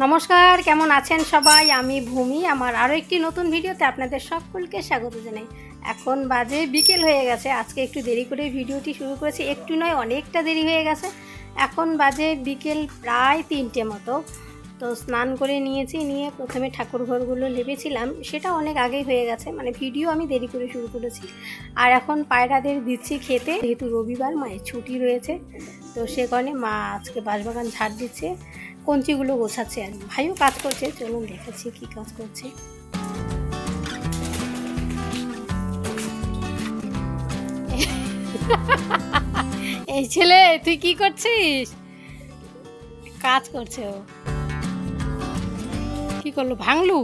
নমস্কার, কেমন আছেন সবাই? আমি ভূমি, আমার আরও একটি নতুন ভিডিওতে আপনাদের সকলকে স্বাগত জানাই। এখন বাজে বিকেল হয়ে গেছে। আজকে একটু দেরি করে ভিডিওটি শুরু করেছি, একটু নয় অনেকটা দেরি হয়ে গেছে। এখন বাজে বিকেল প্রায় 3টে মতো। তো স্নান করে নিয়েছি, নিয়ে প্রথমে ঠাকুর ঘরগুলো লেপেছিলাম, সেটা অনেক আগেই হয়ে গেছে, মানে ভিডিও আমি দেরি করে শুরু করেছি। আর এখন পায়রাদের দিচ্ছি খেতে, যেহেতু রবিবার মায়ের ছুটি রয়েছে, তো সে কারণে মা আজকে বাঁশবাগান ঝাড় দিচ্ছে, কঞ্চিগুলো গোছাচ্ছে। আর ভাইও কাজ করছে, চলুন দেখাচ্ছি কি কাজ করছে। এই ছেলে, তুই কি করছিস? কাজ করছে ও। কি করলো, ভাঙলু?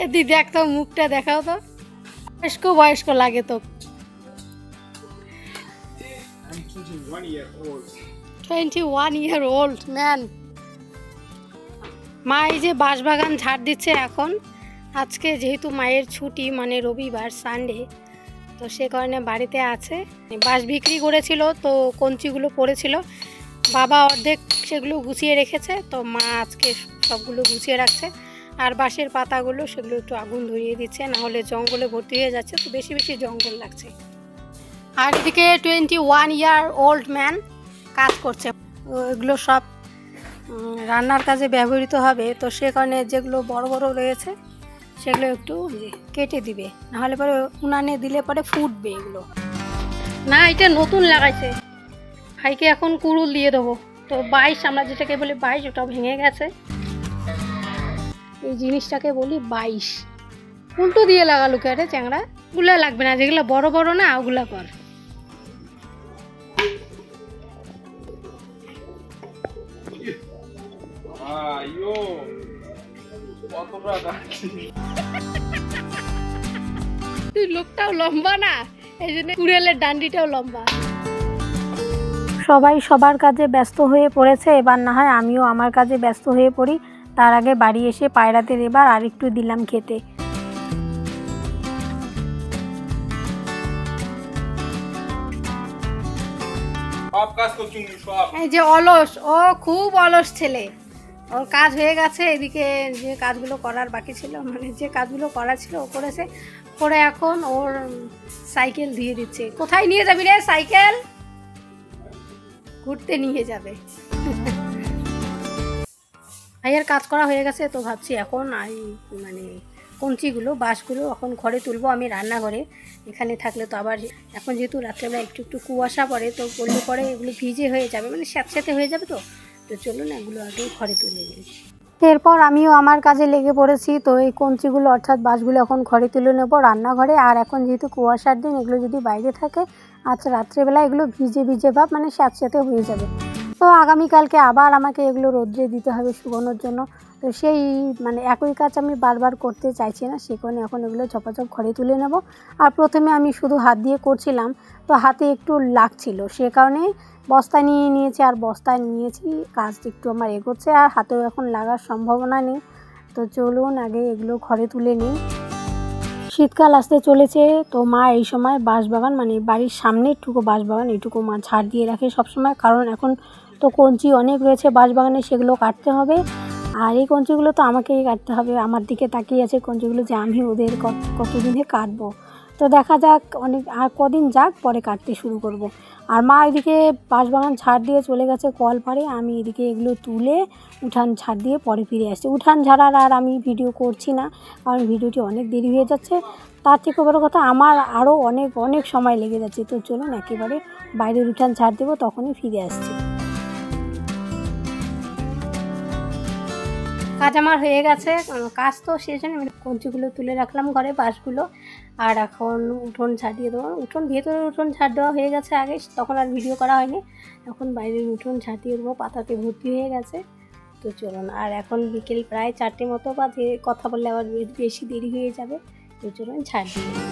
এদি দেখ তো, মুখটা দেখাও তো, বয়স্ক বয়স্ক লাগে তো। 21 year old man। মা এই যে বাঁশবাগান ঝাড় দিচ্ছে এখন। আজকে যেহেতু মায়ের ছুটি, মানে রবিবার সানডে, তো সে কারণে বাড়িতে আছে। বাঁশ বিক্রি করেছিল, তো কঞ্চিগুলো পড়েছিল, বাবা অর্ধেক সেগুলো গুছিয়ে রেখেছে, তো মা আজকে সবগুলো গুছিয়ে রাখছে। আর বাঁশের পাতাগুলো সেগুলো একটু আগুন ধরিয়ে দিচ্ছে, নাহলে জঙ্গলে ভর্তি হয়ে যাচ্ছে, তো বেশি বেশি জঙ্গল লাগছে। আর এদিকে 21 year old man কাজ করছে। এগুলো সব রান্নার কাজে ব্যবহৃত হবে, তো সে কারণে যেগুলো বড় বড় রয়েছে সেগুলো একটু কেটে দিবে, নাহলে পরে উনানে দিলে পরে ফুটবে এগুলো। না, এটা নতুন লাগাইছে। ভাইকে এখন কুড়ুল দিয়ে দেবো। তো 22, আমরা যেটাকে বলি 22, ওটা ভেঙে গেছে। এই জিনিসটাকে বলি 22। উল্টো দিয়ে লাগালো কে রে চ্যাংড়া? ওগুলো লাগবে না, যেগুলো বড় বড় না ওগুলা কর। তুই লোকটাও লম্বা না, এই জন্য কুড়েলের ডান্ডিটাও লম্বা। সবাই সবার কাজে ব্যস্ত হয়ে পড়েছে, এবার না হয় আমিও আমার কাজে ব্যস্ত হয়ে পড়ি। তার আগে বাড়ি এসে পায়রাদের এবার আরেকটু দিলাম খেতে। এই যে অলস, ও খুব অলস ছেলে, ওর কাজ হয়ে গেছে। এদিকে যে কাজগুলো করার বাকি ছিল, মানে যে কাজগুলো করা ছিল ও করেছে, করে এখন ওর সাইকেল দিয়ে দিচ্ছে। কোথায় নিয়ে যাবি রে সাইকেল? ঘুরতে নিয়ে যাবে। ভাইয়ের কাজ করা হয়ে গেছে, তো ভাবছি এখন এই মানে কঞ্চিগুলো বাঁশগুলো এখন ঘরে তুলবো আমি রান্নাঘরে। এখানে থাকলে তো আবার, এখন যেহেতু রাত্রেবেলা একটু একটু কুয়াশা পড়ে, তো পড়লে পরে এগুলো ভিজে হয়ে যাবে, মানে স্যাঁতস্যাঁতে হয়ে যাবে। তো চলুন এগুলো আগে ঘরে তুলে নিই। এরপর আমিও আমার কাজে লেগে পড়েছি। তো এই কঞ্চিগুলো অর্থাৎ বাঁশগুলো এখন ঘরে তুলে নেবো রান্নাঘরে। আর এখন যেহেতু কুয়াশার দিন, এগুলো যদি বাইরে থাকে আচ্ছা রাত্রেবেলা এগুলো ভিজে ভিজে ভাব, মানে স্যাঁতস্যাঁতে হয়ে যাবে। তো আগামীকালকে আবার আমাকে এগুলো রোদ্রে দিতে হবে শুকানোর জন্য। তো সেই মানে একই কাজ আমি বারবার করতে চাইছি না, সে কারণে এখন এগুলো ঝপাঝপ ঘরে তুলে নেব। আর প্রথমে আমি শুধু হাত দিয়ে করছিলাম, তো হাতে একটু লাগছিল, সে কারণে বস্তা নিয়ে নিয়েছি। আর বস্তায় নিয়েছি, কাজ একটু আমার এগোচ্ছে, আর হাতেও এখন লাগার সম্ভাবনা নেই। তো চলুন আগে এগুলো ঘরে তুলে নিই। শীতকাল আসতে চলেছে, তো মা এই সময় বাঁশবাগান, মানে বাড়ির সামনে একটুকু বাঁশবাগান, এইটুকু মা ঝাড় দিয়ে রাখে সবসময়, কারণ এখন তো কঞ্চি অনেক রয়েছে বাঁশবাগানে, সেগুলো কাটতে হবে। আর এই কঞ্চিগুলো তো আমাকেই কাটতে হবে। আমার দিকে তাকিয়ে আছে কঞ্চিগুলো, যে আমি ওদের কতদিনে কাটবো। তো দেখা যাক, অনেক আর কদিন যাক, পরে কাটতে শুরু করব। আর মা এদিকে বাঁশবাগান ঝাড় দিয়ে চলে গেছে কল পাড়ে, আমি এদিকে এগুলো তুলে উঠান ঝাড় দিয়ে পরে ফিরে আসছি। উঠান ঝাড়ার আর আমি ভিডিও করছি না, কারণ ভিডিওটি অনেক দেরি হয়ে যাচ্ছে। তার থেকে বড় কথা, আমার আরও অনেক অনেক সময় লেগে যাচ্ছে। তো চলুন একেবারে বাইরের উঠান ঝাড় দেবো, তখনই ফিরে আসছি। কাজ আমার হয়ে গেছে, কাজ তো শেষ হয়নি। আমি কঞ্চিগুলো তুলে রাখলাম ঘরে, বাঁশগুলো। আর এখন উঠোন ঝাড় দিয়ে দেবো। ভেতরের উঠোন ঝাড় দেওয়া হয়ে গেছে আগে, তখন আর ভিডিও করা হয়নি। এখন বাইরের উঠোন ঝাড় দিয়ে দেবো, পাতাতে ভর্তি হয়ে গেছে। তো চলুন, আর এখন বিকেল প্রায় 4টে মতো বাজে, কথা বললে আবার বেশি দেরি হয়ে যাবে। তো চলুন ঝাড় দিয়ে দেবো।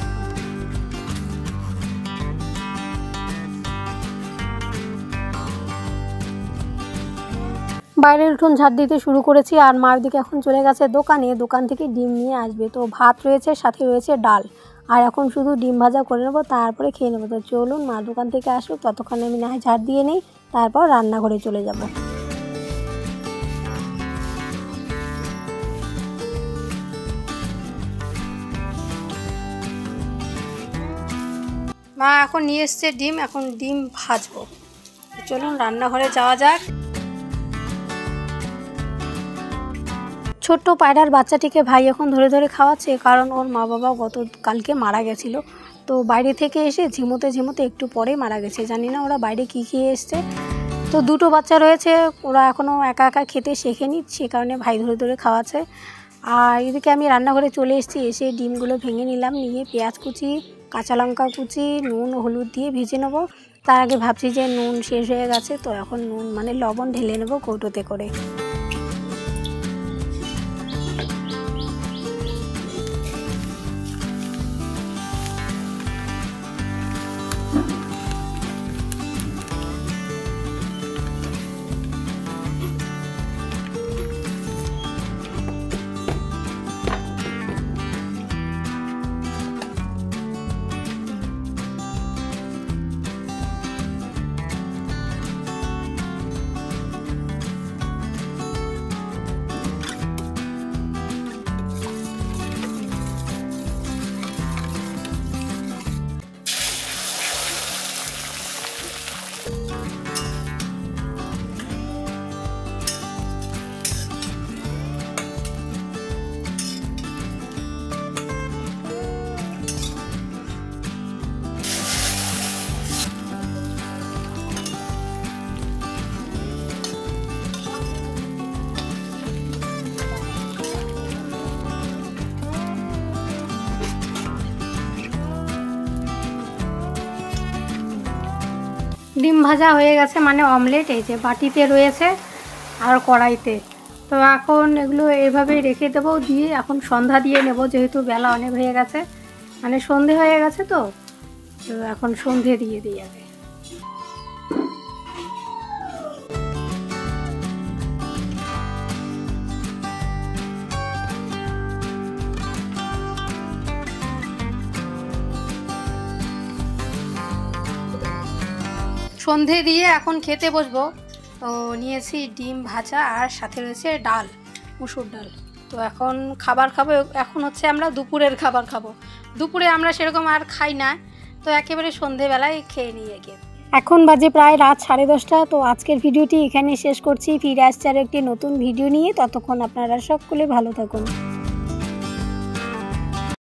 বাইরের উঠোন ঝাড় দিতে শুরু করেছি। আর মার দিকে এখন চলে গেছে দোকানে, দোকান থেকে ডিম নিয়ে আসবে। তো ভাত রয়েছে, সাথে রয়েছে ডাল। আর এখন শুধু ডিম ভাজা করে নেবো, তারপরে খেয়ে নেবো। তো চলুন মা দোকান থেকে আসুক, ততক্ষণে আমি না হয় ঝাড় দিয়ে নিই, তারপর রান্নাঘরে চলে যাব। মা এখন নিয়ে এসছে ডিম, এখন ডিম ভাজবো। চলুন রান্নাঘরে যাওয়া যাক। ছোট্ট পায়রার বাচ্চাটিকে ভাই এখন ধরে ধরে খাওয়াচ্ছে, কারণ ওর মা বাবা গতকালকে মারা গেছিলো। তো বাইরে থেকে এসে ঝিমোতে ঝিমোতে একটু পরে মারা গেছে। জানি না ওরা বাইরে কী খেয়ে এসছে। তো দুটো বাচ্চা রয়েছে, ওরা এখনও একা একা খেতে শেখেনি, সে কারণে ভাই ধরে ধরে খাওয়াচ্ছে। আর এদিকে আমি রান্নাঘরে চলে এসেছি, এসে ডিমগুলো ভেঙে নিলাম, নিয়ে পেঁয়াজ কুচি, কাঁচা লঙ্কা কুচি, নুন হলুদ দিয়ে ভেজে নেবো। তার আগে ভাবছি যে নুন শেষ হয়ে গেছে, তো এখন নুন মানে লবণ ঢেলে নেবো কৌটোতে করে। ডিম ভাজা হয়ে গেছে, মানে অমলেট, এই যে বাটিতে রয়েছে আর কড়াইতে। তো এখন এগুলো এভাবে রেখে দেবো, দিয়ে এখন সন্ধ্যা দিয়ে নেব, যেহেতু বেলা অনেক হয়ে গেছে, মানে সন্ধে হয়ে গেছে। তো এখন সন্ধে দিয়ে দিই আগে। সন্ধে দিয়ে এখন খেতে বসবো। তো নিয়েছি ডিম ভাজা আর সাথে রয়েছে ডাল, মুসুর ডাল। তো এখন খাবার খাবো, এখন হচ্ছে আমরা দুপুরের খাবার খাবো। দুপুরে আমরা সেরকম আর খাই না, তো একেবারে সন্ধেবেলায় খেয়ে নিয়ে গিয়ে। এখন বাজে প্রায় রাত 10:30। তো আজকের ভিডিওটি এখানে শেষ করছি, ফিরে আসছে আর একটি নতুন ভিডিও নিয়ে। ততক্ষণ আপনারা সকলে ভালো থাকুন।